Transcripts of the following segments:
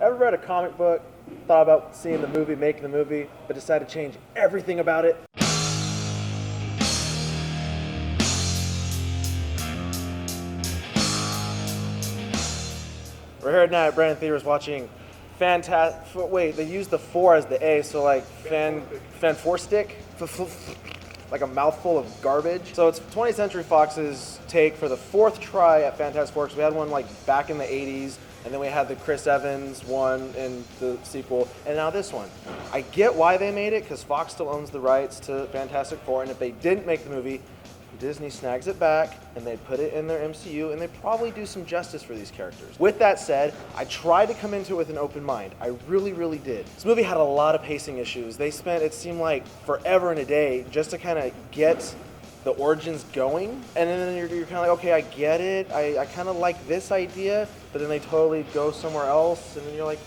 Ever read a comic book, thought about seeing the movie, making the movie, but decided to change everything about it? We're here tonight at Brandon Theaters watching wait, they used the 4 as the A, so like Fanforstic? Like a mouthful of garbage. So it's 20th Century Fox's take for the 4th try at Fantastic Four. We had one like back in the 80s, and then we had the Chris Evans one in the sequel, and now this one. I get why they made it, because Fox still owns the rights to Fantastic Four, and if they didn't make the movie, Disney snags it back, and they put it in their MCU, and they probably do some justice for these characters. With that said, I tried to come into it with an open mind. I really, really did. This movie had a lot of pacing issues. They spent, it seemed like, forever and a day just to kind of get the origins going, and then you're kind of like, okay, I get it. I kind of like this idea, but then they totally go somewhere else, and then you're like,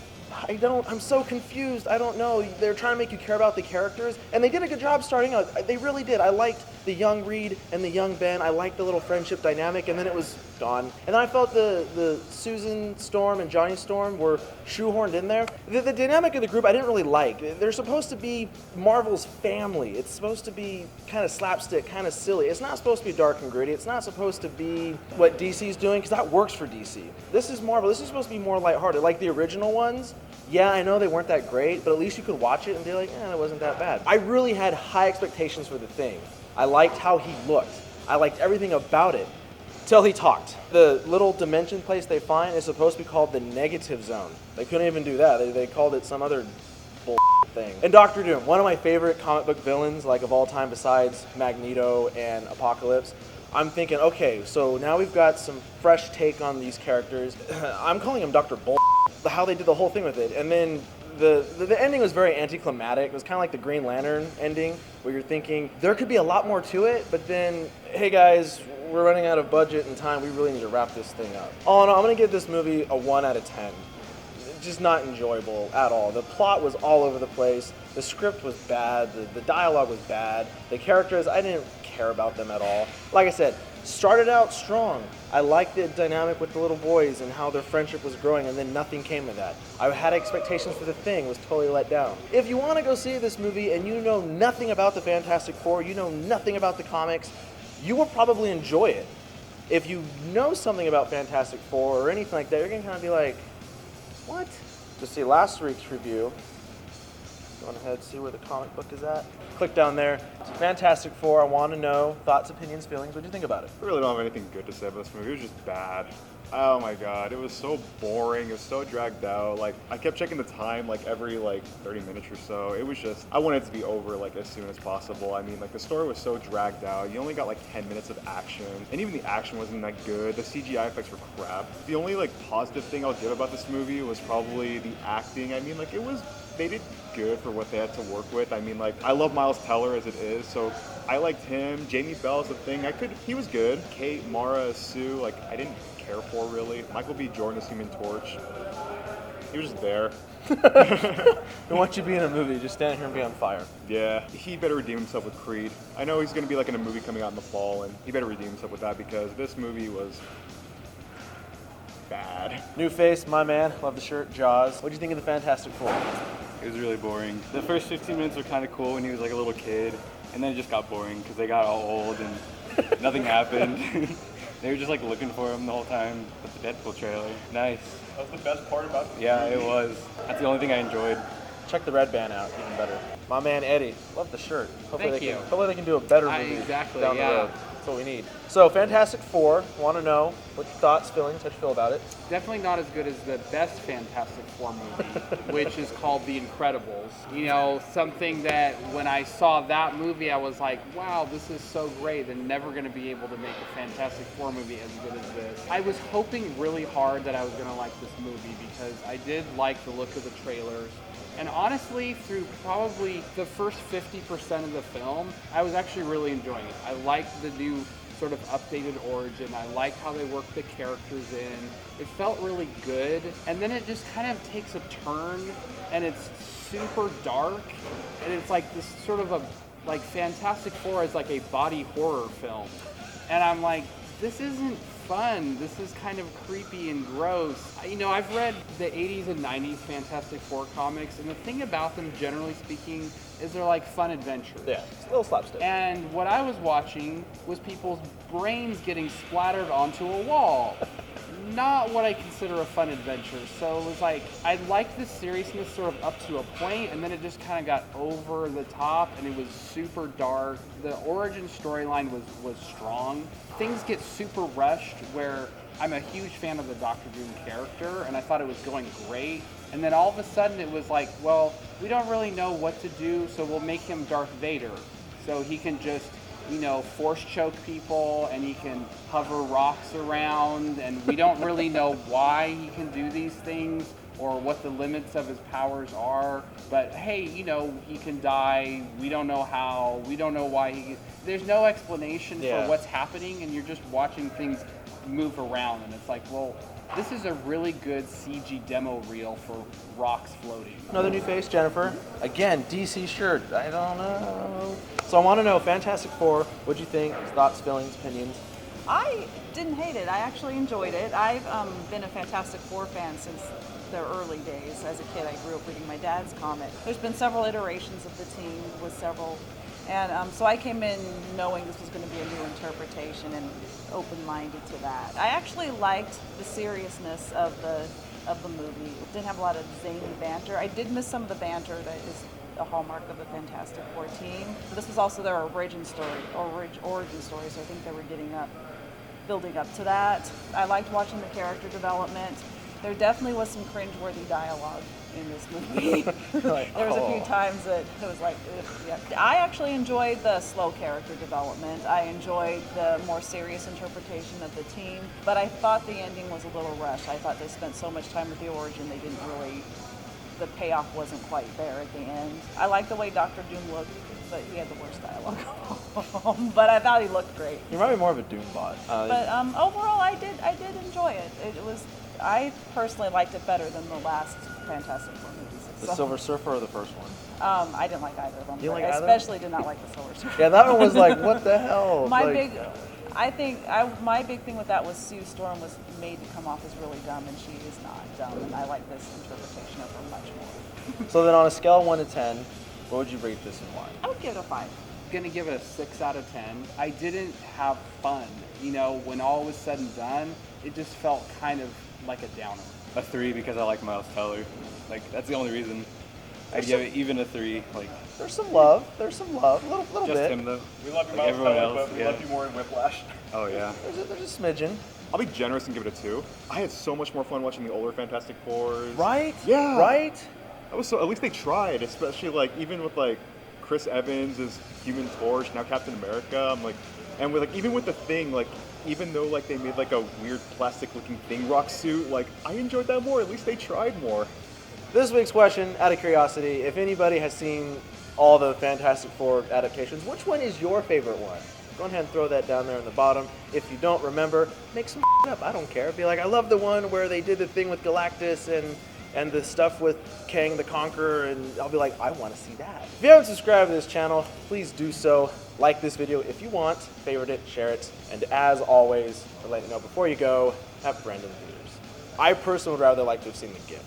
I'm so confused. I don't know. They're trying to make you care about the characters, and they did a good job starting out. They really did. I liked the young Reed and the young Ben. I liked the little friendship dynamic, and then it was gone. And then I felt the Susan Storm and Johnny Storm were shoehorned in there. The dynamic of the group I didn't really like. They're supposed to be Marvel's family. It's supposed to be kind of slapstick, kind of silly. It's not supposed to be dark and gritty. It's not supposed to be what DC's doing, because that works for DC. This is Marvel. This is supposed to be more lighthearted. Like the original ones, yeah, I know they weren't that great, but at least you could watch it and be like, it wasn't that bad. I really had high expectations for the Thing. I liked how he looked. I liked everything about it, till he talked. The little dimension place they find is supposed to be called the Negative Zone. They couldn't even do that. They called it some other bull thing. And Doctor Doom, one of my favorite comic book villains, like of all time besides Magneto and Apocalypse. I'm thinking, okay, so now we've got some fresh take on these characters. I'm calling him Dr. Bull. How they did the whole thing with it. And then the ending was very anticlimactic. It was kind of like the Green Lantern ending, where you're thinking there could be a lot more to it, but then, hey guys, we're running out of budget and time. We really need to wrap this thing up. All in all, I'm going to give this movie a 1 out of 10. Just not enjoyable at all. The plot was all over the place. The script was bad. The dialogue was bad. The characters, I didn't care about them at all. Like I said, started out strong. I liked the dynamic with the little boys and how their friendship was growing, and then nothing came of that. I had expectations for the Thing, was totally let down. If you want to go see this movie and you know nothing about the Fantastic Four, you know nothing about the comics, you will probably enjoy it. If you know something about Fantastic Four or anything like that, you're going to kind of be like, what? To see last week's review, go ahead and see where the comic book is at. Click down there. It's Fantastic Four. I want to know thoughts, opinions, feelings. What do you think about it? I really don't have anything good to say about this movie. It was just bad. Oh my god, it was so boring. It was so dragged out. Like, I kept checking the time like every 30 minutes or so. It was just, I wanted it to be over like as soon as possible. I mean, like the story was so dragged out. You only got like 10 minutes of action, and even the action wasn't that good. The CGI effects were crap. The only positive thing I'll give about this movie was probably the acting. I mean, they did good for what they had to work with. I mean, I love Miles Teller as it is, so I liked him. Jamie Bell's the Thing. He was good. Kate Mara as Sue, I didn't care for really. Michael B. Jordan as Human Torch. He was just there. And once you be in a movie, just stand here and be on fire. Yeah, he better redeem himself with Creed. I know he's going to be in a movie coming out in the fall, and he better redeem himself with that, because this movie was bad. New face, my man. Love the shirt. Jaws. What do you think of the Fantastic Four? It was really boring. The first 15 minutes were kind of cool when he was a little kid, and then it just got boring because they got all old and nothing happened. They were just looking for him the whole time with the Deadpool trailer. Nice. That was the best part about it. Yeah, it was. That's the only thing I enjoyed. Check the red band out, even better. My man Eddie, love the shirt. Thank you. Hopefully they can do a better movie exactly, down the yeah. road. That's what we need. So Fantastic Four, want to know what your thoughts, feelings, how you feel about it? Definitely not as good as the best Fantastic Four movie, which is called The Incredibles. You know, something that when I saw that movie, I was like, wow, this is so great. They're never going to be able to make a Fantastic Four movie as good as this. I was hoping really hard that I was going to like this movie because I did like the look of the trailers. And honestly, through probably the first 50% of the film, I was actually really enjoying it. I liked the new sort of updated origin. I liked how they worked the characters in. It felt really good. And then it just kind of takes a turn, and it's super dark. And it's this sort of Fantastic Four is a body horror film. And I'm like, this isn't fun. This is kind of creepy and gross. You know, I've read the 80s and 90s Fantastic Four comics, and the thing about them, generally speaking, is they're like fun adventures. Yeah, it's a little slapstick. And what I was watching was people's brains getting splattered onto a wall. Not what I consider a fun adventure. So it was like, I liked the seriousness sort of up to a point, and then it just kind of got over the top, and it was super dark. The origin storyline was strong. Things get super rushed, where I'm a huge fan of the Doctor Doom character, and I thought it was going great. And then all of a sudden it was like, well, we don't really know what to do, so we'll make him Darth Vader. So he can just, you know, force choke people, and he can hover rocks around, and we don't really know why he can do these things or what the limits of his powers are. But hey, you know, he can die. We don't know how. We don't know why. There's no explanation for what's happening, and you're just watching things move around, and it's like, well, this is a really good CG demo reel for rocks floating. Another new face, Jennifer. Again, DC shirt. I don't know. So I want to know, Fantastic Four, what'd you think? Thoughts, feelings, opinions? I didn't hate it. I actually enjoyed it. I've been a Fantastic Four fan since their early days. As a kid, I grew up reading my dad's comic. There's been several iterations of the team with several, and so I came in knowing this was going to be a new interpretation and open-minded to that. I actually liked the seriousness of the movie. It didn't have a lot of zany banter. I did miss some of the banter that is a hallmark of the Fantastic Four team. This was also their origin story, so I think they were building up to that. I liked watching the character development. There definitely was some cringeworthy dialogue in this movie. There was a few times that it was like, ugh, yeah. I actually enjoyed the slow character development. I enjoyed the more serious interpretation of the team, but I thought the ending was a little rushed. I thought they spent so much time with the origin, the payoff wasn't quite there at the end. I liked the way Dr. Doom looked, but he had the worst dialogue. But I thought he looked great. You remind me more of a Doom bot. But overall, I did enjoy it. I personally liked it better than the last Fantastic Four movies. The Silver Surfer or the first one? I didn't like either of them. You didn't I like either? especially did not like the Silver Surfer. Yeah, that one was like, what the hell? My Like, big thing with that was Sue Storm was made to come off as really dumb, and she is not dumb. And I like this interpretation of her much more. So then on a scale of 1 to 10, what would you rate this and why? I would give it a 5. Gonna give it a 6 out of 10. I didn't have fun. You know, when all was said and done, it just felt kind of like a downer. A 3 because I like Miles Teller. Like, that's the only reason. I'd give it even a 3. Like, There's some love, a little just bit. him though. We love you, Like Miles everyone Teller, else, but we yeah. love you more in Whiplash. Oh yeah. There's a smidgen. I'll be generous and give it a 2. I had so much more fun watching the older Fantastic Fours. Right? Yeah. Right? That was so. At least they tried, especially like even with like Chris Evans as Human Torch, now Captain America. I'm like, and with like even with the Thing, like even though like they made like a weird plastic-looking Thing rock suit, like I enjoyed that more. At least they tried more. This week's question, out of curiosity, if anybody has seen all the Fantastic Four adaptations, which one is your favorite one? Go ahead and throw that down there in the bottom. If you don't remember, make some up. I don't care. Be like, I love the one where they did the thing with Galactus and the stuff with Kang the Conqueror, and I'll be like, I want to see that. If you haven't subscribed to this channel, please do so. Like this video if you want, favorite it, share it, and as always, I'd like to know before you go, have Brendan Peters. I personally would rather like to have seen The Gift.